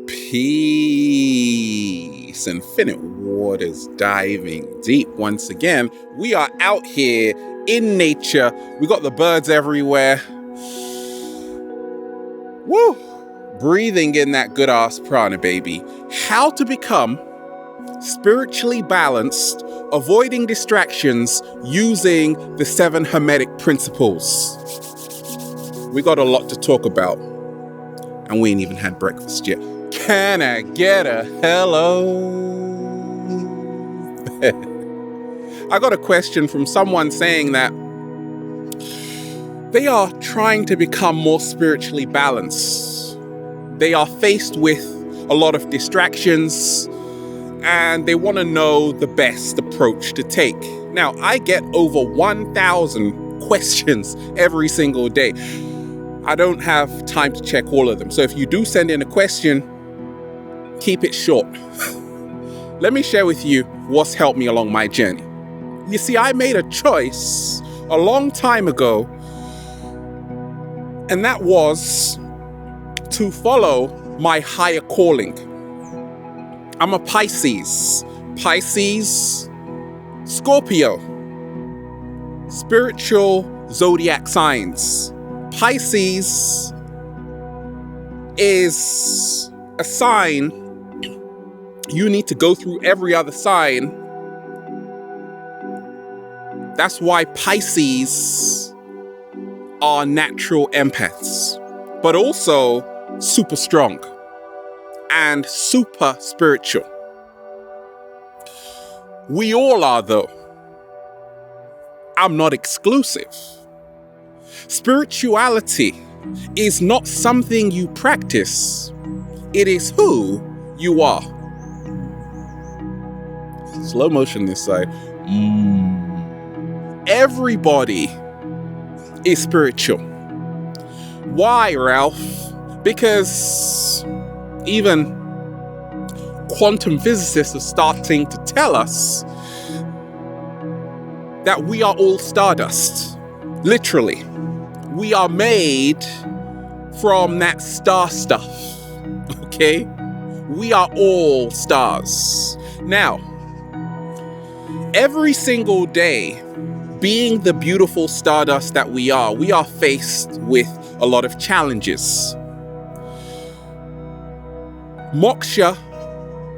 Peace. Infinite waters diving deep once again. We are out here in nature. We got the birds everywhere. Woo! Breathing in that good ass prana, baby. How to become spiritually balanced, avoiding distractions, using the 7 Hermetic principles. We got a lot to talk about. And we ain't even had breakfast yet. Can I get a hello? I got a question from someone saying that they are trying to become more spiritually balanced. They are faced with a lot of distractions and they want to know the best approach to take. Now, I get over 1,000 questions every single day. I don't have time to check all of them. So if you do send in a question, keep it short. Let me share with you what's helped me along my journey. You see, I made a choice a long time ago, and that was to follow my higher calling. I'm a Pisces. Pisces, Scorpio. Spiritual zodiac signs. Pisces is a sign you need to go through every other sign. That's why Pisces are natural empaths, but also super strong and super spiritual. We all are, though. I'm not exclusive. Spirituality is not something you practice. It is who you are. Slow motion this side. Everybody is spiritual. Why, Ralph? Because even quantum physicists are starting to tell us that we are all stardust. Literally. We are made from that star stuff, okay? We are all stars. Now, every single day, being the beautiful stardust that we are faced with a lot of challenges. Moksha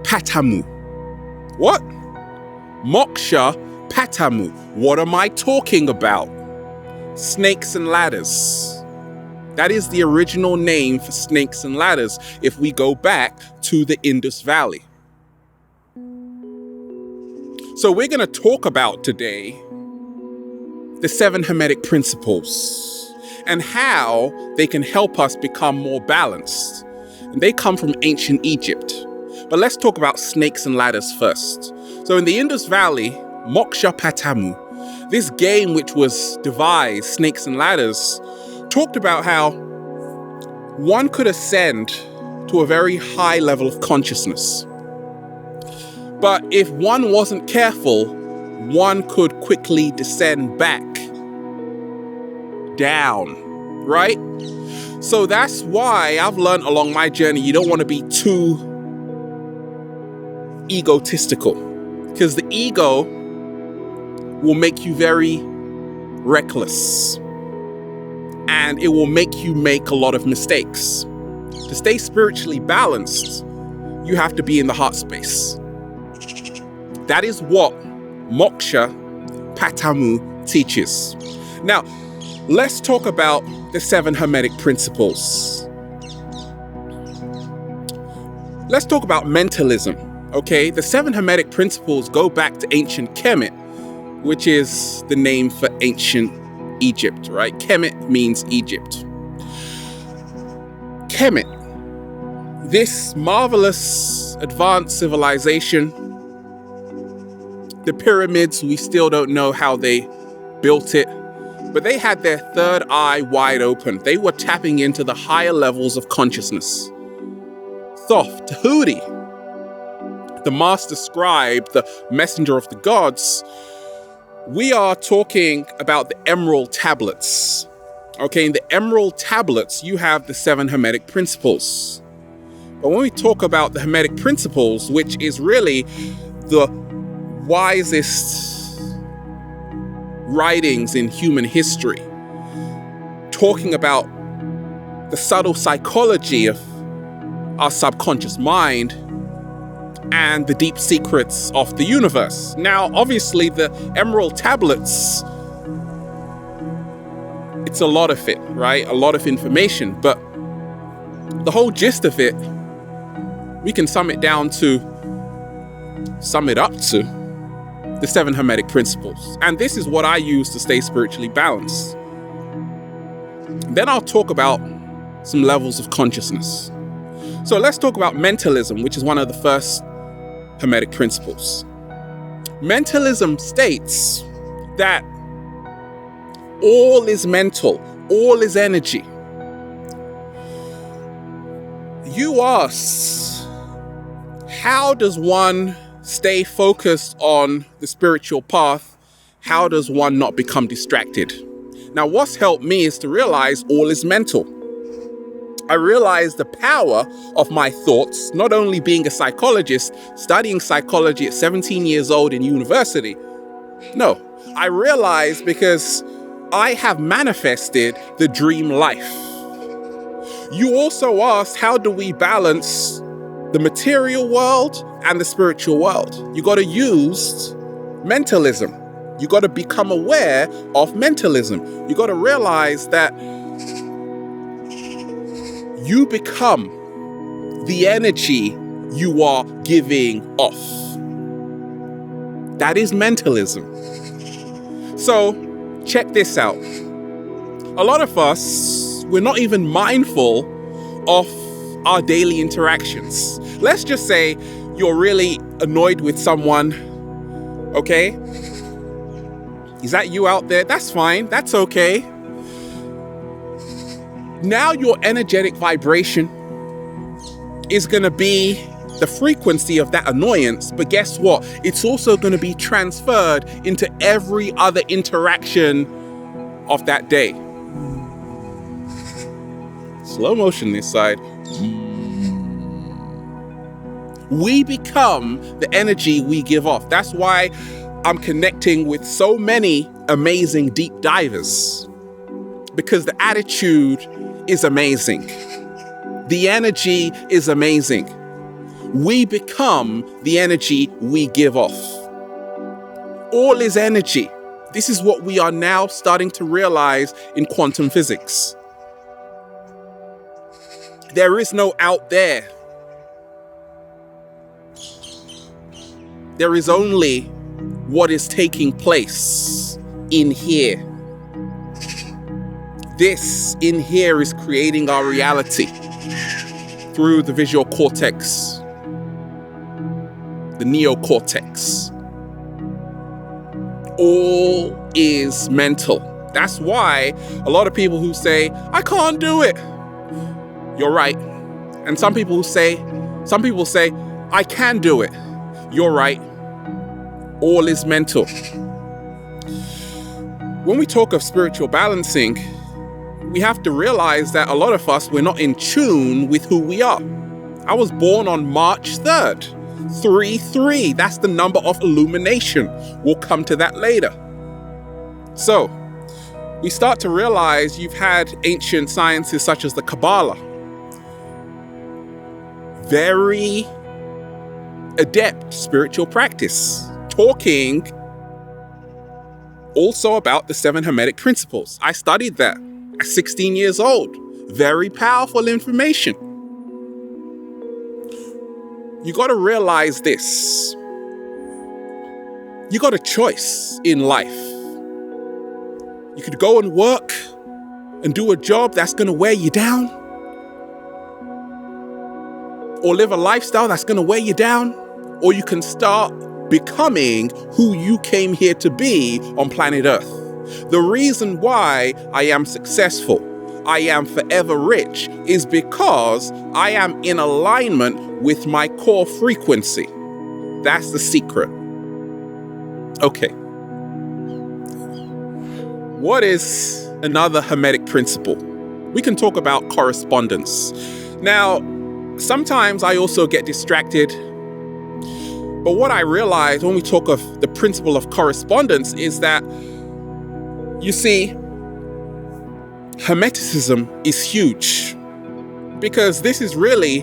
Patamu. What? Moksha Patamu. What am I talking about? Snakes and ladders. That is the original name for snakes and ladders if we go back to the Indus Valley. So we're going to talk about today the 7 Hermetic principles and how they can help us become more balanced. And they come from ancient Egypt. But let's talk about snakes and ladders first. So in the Indus Valley, Moksha Patamu, this game which was devised, Snakes and Ladders, talked about how one could ascend to a very high level of consciousness. But if one wasn't careful, one could quickly descend back down, right? So that's why I've learned along my journey, you don't want to be too egotistical, because the ego will make you very reckless and it will make you make a lot of mistakes. To stay spiritually balanced, you have to be in the heart space. That is what Moksha Patamu teaches. Now, let's talk about the 7 Hermetic principles. Let's talk about mentalism, okay? The 7 Hermetic principles go back to ancient Kemet, which is the name for ancient Egypt, right? Kemet means Egypt. Kemet, this marvelous advanced civilization, the pyramids, we still don't know how they built it, but they had their third eye wide open. They were tapping into the higher levels of consciousness. Thoth, Tahuti, the master scribe, the messenger of the gods, we are talking about the emerald tablets. Okay, in the emerald tablets, you have the 7 Hermetic principles. But when we talk about the Hermetic principles, which is really the wisest writings in human history, talking about the subtle psychology of our subconscious mind and the deep secrets of the universe. Now, obviously, the Emerald Tablets, it's a lot of it, right? A lot of information, but the whole gist of it, we can sum it up to the 7 Hermetic principles. And this is what I use to stay spiritually balanced. Then I'll talk about some levels of consciousness. So let's talk about mentalism, which is one of the first Hermetic principles. Mentalism states that all is mental, all is energy. You ask, how does one stay focused on the spiritual path? How does one not become distracted? Now, what's helped me is to realize all is mental. I realized the power of my thoughts, not only being a psychologist, studying psychology at 17 years old in university. No, I realized because I have manifested the dream life. You also asked, how do we balance the material world and the spiritual world? You got to use mentalism. You got to become aware of mentalism. You got to realize that you become the energy you are giving off. That is mentalism. So check this out. A lot of us, we're not even mindful of our daily interactions. Let's just say you're really annoyed with someone, okay? Is that you out there? That's fine. That's okay. Now your energetic vibration is going to be the frequency of that annoyance, but guess what? It's also going to be transferred into every other interaction of that day. Slow motion this side. We become the energy we give off. That's why I'm connecting with so many amazing deep divers, because the attitude is amazing. The energy is amazing. We become the energy we give off. All is energy. This is what we are now starting to realize in quantum physics. There is no out there. There is only what is taking place in here. This in here is creating our reality through the visual cortex, the neocortex. All is mental. That's why a lot of people who say, I can't do it. You're right. And some people say, I can do it. You're right. All is mental. When we talk of spiritual balancing, we have to realize that a lot of us, we're not in tune with who we are. I was born on March 3rd. 3-3. That's the number of illumination. We'll come to that later. So, we start to realize you've had ancient sciences such as the Kabbalah. Very adept spiritual practice. Talking also about the 7 Hermetic principles. I studied that at 16 years old. Very powerful information. You got to realize this. You got a choice in life. You could go and work and do a job that's going to wear you down, or live a lifestyle that's going to wear you down, or you can start becoming who you came here to be on planet Earth. The reason why I am successful, I am forever rich, is because I am in alignment with my core frequency. That's the secret. Okay. What is another Hermetic principle? We can talk about correspondence. Now, Sometimes I also get distracted. But what I realize when we talk of the principle of correspondence is that, you see, Hermeticism is huge, because this is really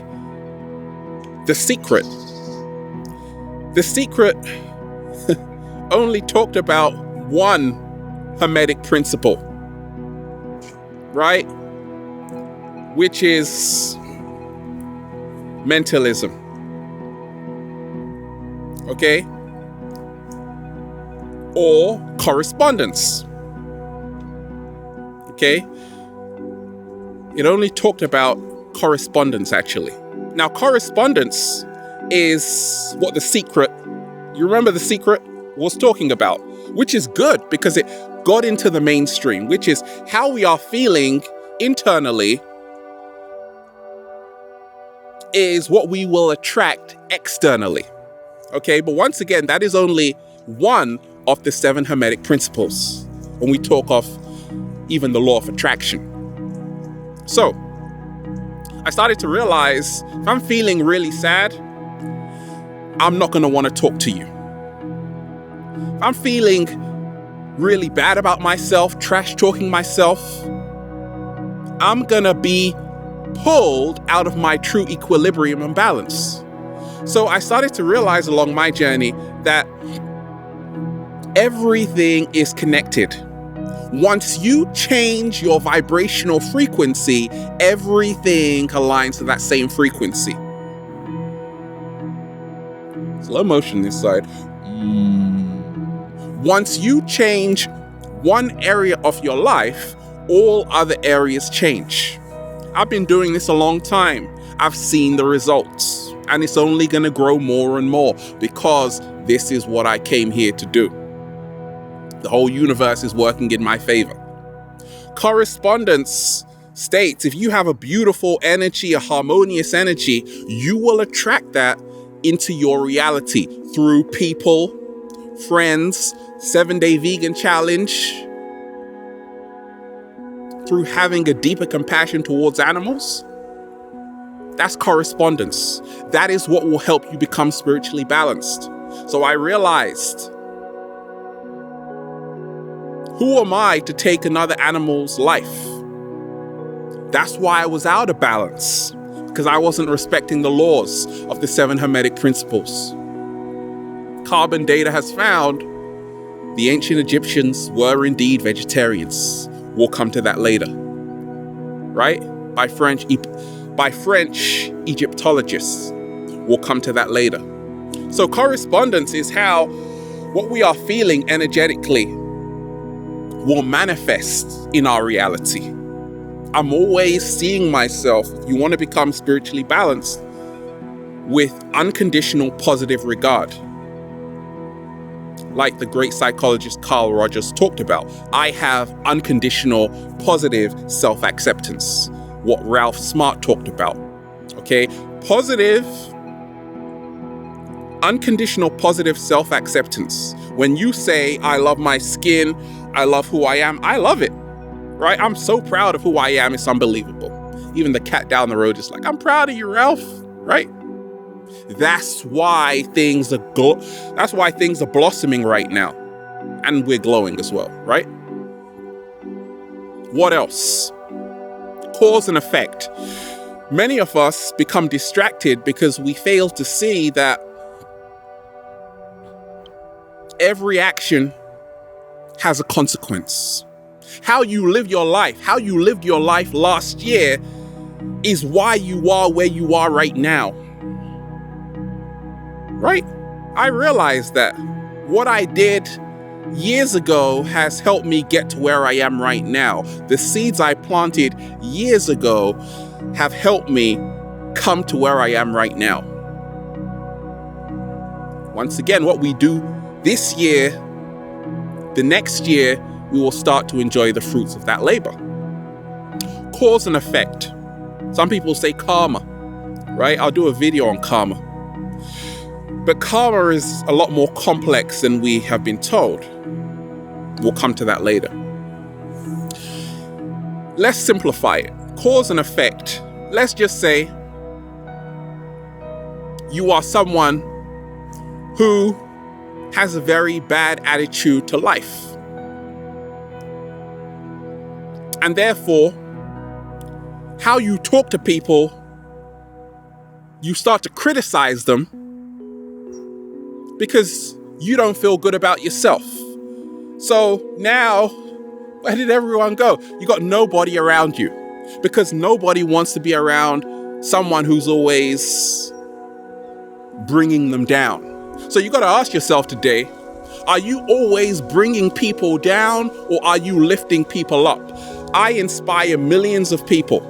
the secret. The secret only talked about one Hermetic principle, right? Which is mentalism. Okay? Or correspondence. Okay? It only talked about correspondence, actually. Now, correspondence is what the secret, you remember the secret, was talking about, which is good because it got into the mainstream, which is how we are feeling internally is what we will attract externally. Okay, but once again, that is only one of the 7 Hermetic principles when we talk of even the law of attraction. So, I started to realize if I'm feeling really sad, I'm not going to want to talk to you. If I'm feeling really bad about myself, trash talking myself, I'm going to be pulled out of my true equilibrium and balance. So I started to realize along my journey that everything is connected. Once you change your vibrational frequency, everything aligns to that same frequency. Slow motion this side. Once you change one area of your life, all other areas change. I've been doing this a long time. I've seen the results, and it's only going to grow more and more because this is what I came here to do. The whole universe is working in my favor. Correspondence states if you have a beautiful energy, a harmonious energy, you will attract that into your reality through people, friends, 7-day vegan challenge, through having a deeper compassion towards animals. That's correspondence. That is what will help you become spiritually balanced. So I realized, who am I to take another animal's life? That's why I was out of balance, because I wasn't respecting the laws of the 7 Hermetic principles. Carbon data has found the ancient Egyptians were indeed vegetarians. We'll come to that later, right? By French Egyptologists. We'll come to that later. So correspondence is how what we are feeling energetically will manifest in our reality. I'm always seeing myself, if you want to become spiritually balanced, with unconditional positive regard. Like the great psychologist Carl Rogers talked about, I have unconditional positive self-acceptance. What Ralph Smart talked about. Okay? Positive, unconditional positive self-acceptance. When you say, I love my skin, I love who I am, I love it. Right? I'm so proud of who I am, it's unbelievable. Even the cat down the road is like, I'm proud of you, Ralph. Right? That's why things are blossoming right now. And we're glowing as well, right? What else? Cause and effect. Many of us become distracted because we fail to see that every action has a consequence. How you live your life, how you lived your life last year is why you are where you are right now. Right? I realized that what I did years ago has helped me get to where I am right now. The seeds I planted years ago have helped me come to where I am right now. Once again, what we do this year, the next year, we will start to enjoy the fruits of that labor. Cause and effect. Some people say karma, right? I'll do a video on karma. But karma is a lot more complex than we have been told. We'll come to that later. Let's simplify it. Cause and effect. Let's just say you are someone who has a very bad attitude to life. And therefore, how you talk to people, you start to criticize them because you don't feel good about yourself. So now, where did everyone go? You got nobody around you because nobody wants to be around someone who's always bringing them down. So you got to ask yourself today, are you always bringing people down or are you lifting people up? I inspire millions of people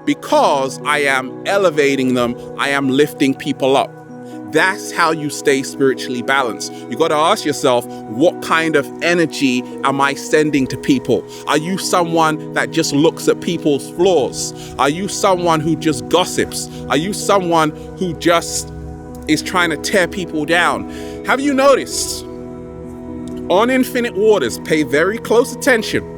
because I am elevating them. I am lifting people up. That's how you stay spiritually balanced. You got to ask yourself, what kind of energy am I sending to people? Are you someone that just looks at people's flaws? Are you someone who just gossips? Are you someone who just is trying to tear people down? Have you noticed on Infinite Waters, pay very close attention,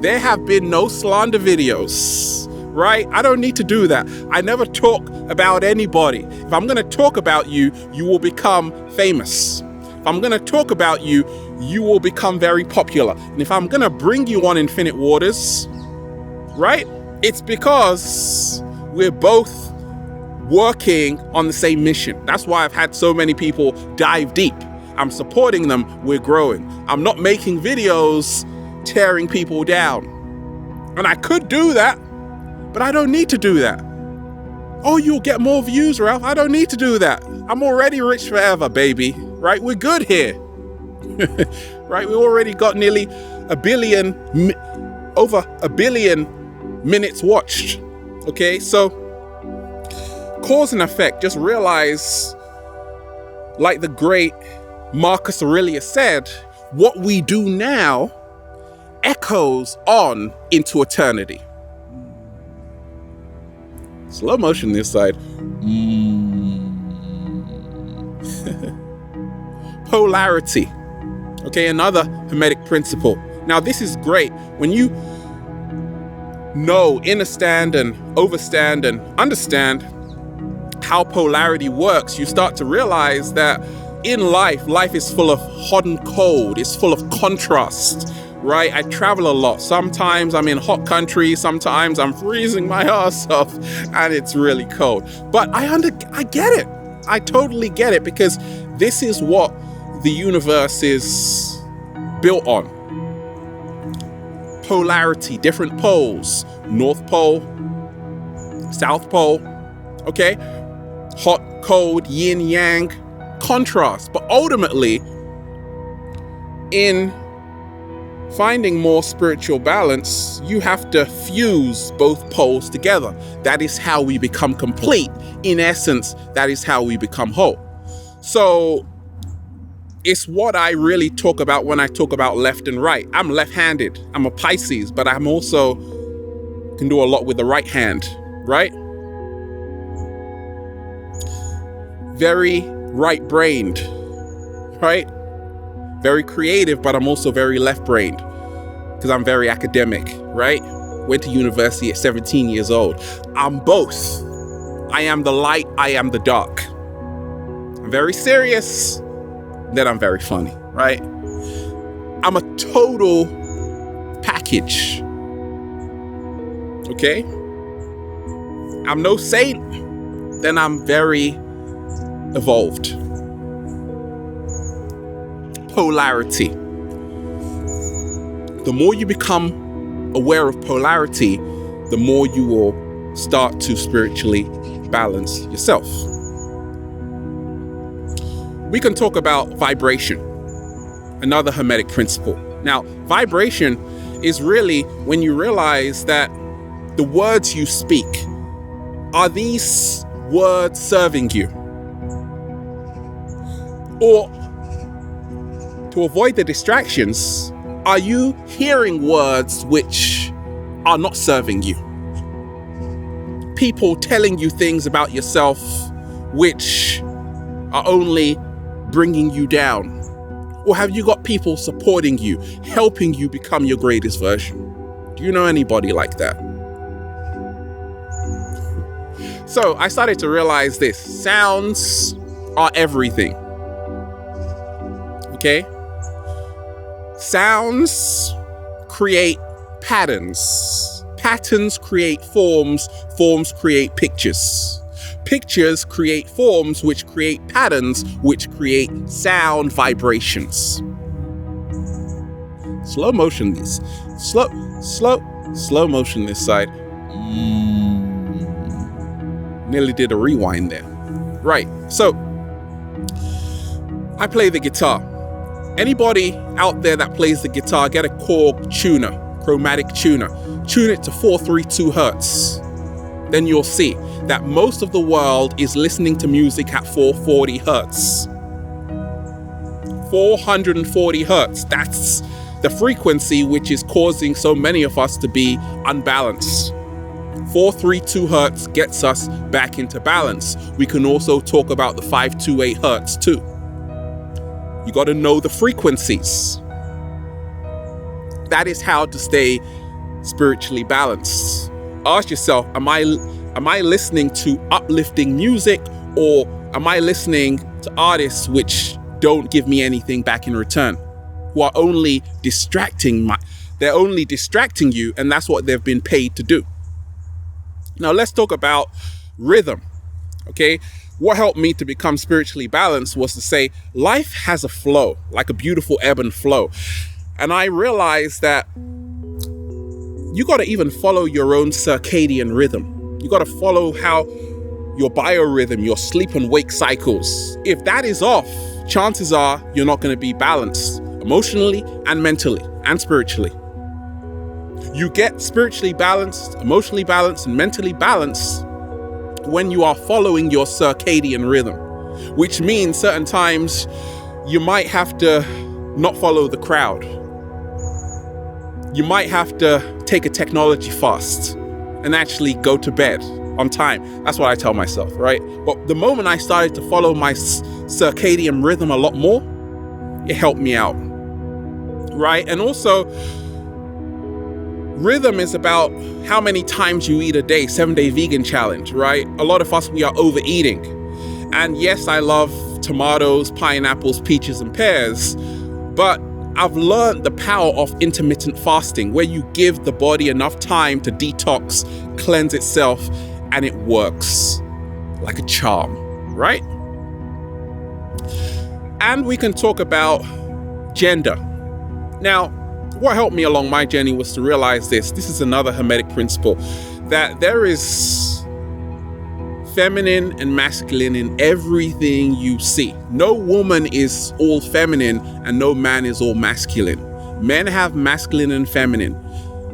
there have been no slander videos, right? I don't need to do that. I never talk about anybody. If I'm going to talk about you, you will become famous. If I'm going to talk about you, you will become very popular. And if I'm going to bring you on Infinite Waters, right? It's because we're both working on the same mission. That's why I've had so many people dive deep. I'm supporting them. We're growing. I'm not making videos tearing people down. And I could do that, but I don't need to do that. Oh, you'll get more views, Ralph. I don't need to do that. I'm already rich forever, baby. Right? We're good here. Right? We already got nearly over a billion minutes watched. Okay, so cause and effect. Just realize, like the great Marcus Aurelius said, what we do now echoes on into eternity. Slow motion this side. Polarity. Okay, another Hermetic principle. Now this is great. When you know, understand and overstand and understand how polarity works, you start to realize that in life is full of hot and cold. It's full of contrast, right? I travel a lot. Sometimes I'm in hot countries. Sometimes I'm freezing my ass off and it's really cold. But I get it. I totally get it because this is what the universe is built on. Polarity, different poles, North Pole, South Pole, okay? Hot, cold, yin, yang, contrast. But ultimately, in finding more spiritual balance, you have to fuse both poles together. That is how we become complete. In essence, that is how we become whole. So it's what I really talk about when I talk about left and right. I'm left-handed. I'm a Pisces, but I'm also can do a lot with the right hand, right? Very right-brained, right? Very creative, but I'm also very left-brained because I'm very academic, right? Went to university at 17 years old. I'm both. I am the light, I am the dark. I'm very serious, then I'm very funny, right? I'm a total package, okay? I'm no saint, then I'm very evolved. Polarity. The more you become aware of polarity, the more you will start to spiritually balance yourself. We can talk about vibration, another Hermetic principle. Now, vibration is really when you realize that the words you speak, are these words serving you? Or to avoid the distractions, are you hearing words which are not serving you? People telling you things about yourself which are only bringing you down? Or have you got people supporting you, helping you become your greatest version? Do you know anybody like that? So I started to realize this. Sounds are everything. Okay? Sounds create patterns. Patterns create forms. Forms create pictures. Pictures create forms, which create patterns, which create sound vibrations. Slow motion this. Slow motion this side. Nearly did a rewind there. Right, so I play the guitar. Anybody out there that plays the guitar, get a Korg tuner, chromatic tuner. Tune it to 432 hertz. Then you'll see that most of the world is listening to music at 440 hertz. 440 hertz, that's the frequency which is causing so many of us to be unbalanced. 432 hertz gets us back into balance. We can also talk about the 528 hertz too. You got to know the frequencies. That is how to stay spiritually balanced. Ask yourself, am I listening to uplifting music, or am I listening to artists which don't give me anything back in return, who are only they're only distracting you, and that's what they've been paid to do. Now let's talk about rhythm. Okay, what helped me to become spiritually balanced was to say life has a flow, like a beautiful ebb and flow. And I realized that you got to even follow your own circadian rhythm. You got to follow how your biorhythm, your sleep and wake cycles. If that is off, chances are you're not going to be balanced emotionally and mentally and spiritually. You get spiritually balanced, emotionally balanced, and mentally balanced when you are following your circadian rhythm, which means certain times you might have to not follow the crowd. You might have to take a technology fast and actually go to bed on time. That's what I tell myself, right? But the moment I started to follow my circadian rhythm a lot more, it helped me out, right? And also, rhythm is about how many times you eat a day, 7-day vegan challenge, right? A lot of us, we are overeating. And yes, I love tomatoes, pineapples, peaches, and pears, but I've learned the power of intermittent fasting, where you give the body enough time to detox, cleanse itself, and it works like a charm, right? And we can talk about gender. Now, what helped me along my journey was to realize this. This is another Hermetic principle, that there is feminine and masculine in everything you see. No woman is all feminine and no man is all masculine. Men have masculine and feminine.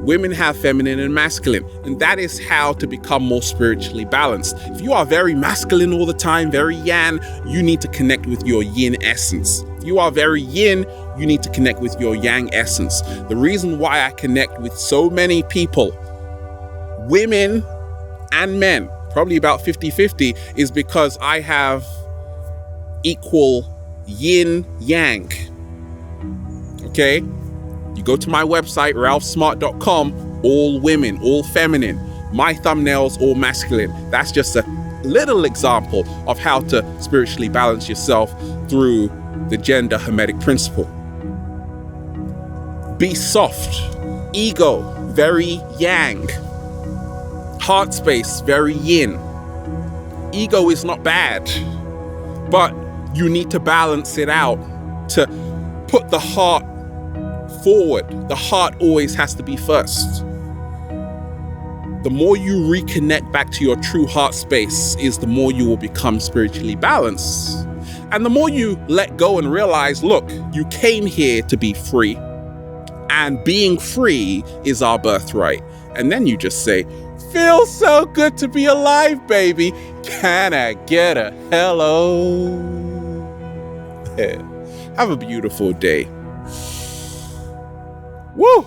Women have feminine and masculine. And that is how to become more spiritually balanced. If you are very masculine all the time, very yang, you need to connect with your yin essence. If you are very yin, you need to connect with your yang essence. The reason why I connect with so many people, women and men, probably about 50-50, is because I have equal yin yang. Okay? You go to my website, ralphsmart.com, all women, all feminine. My thumbnails, all masculine. That's just a little example of how to spiritually balance yourself through the gender Hermetic principle. Be soft. Ego, very yang. Heart space, very yin. Ego is not bad, but you need to balance it out to put the heart forward. The heart always has to be first. The more you reconnect back to your true heart space is the more you will become spiritually balanced. And the more you let go and realize, look, you came here to be free, and being free is our birthright. And then you just say, feels so good to be alive, baby. Can I get a hello? Have a beautiful day. Woo!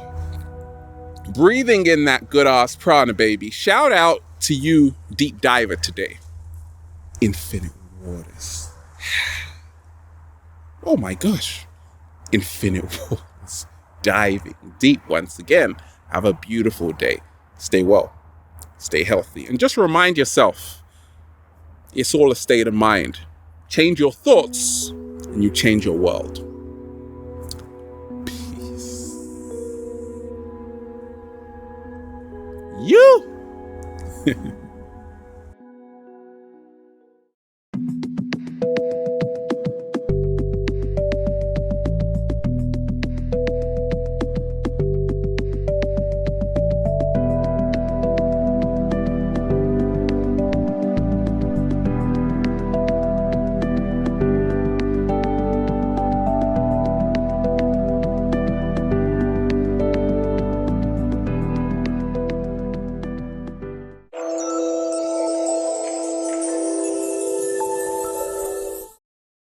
Breathing in that good ass prana, baby. Shout out to you, deep diver today. Infinite waters. Oh my gosh. Infinite waters. Diving deep once again. Have a beautiful day. Stay well. Stay healthy. And just remind yourself, It's all a state of mind. Change your thoughts and you change your world. Peace. You.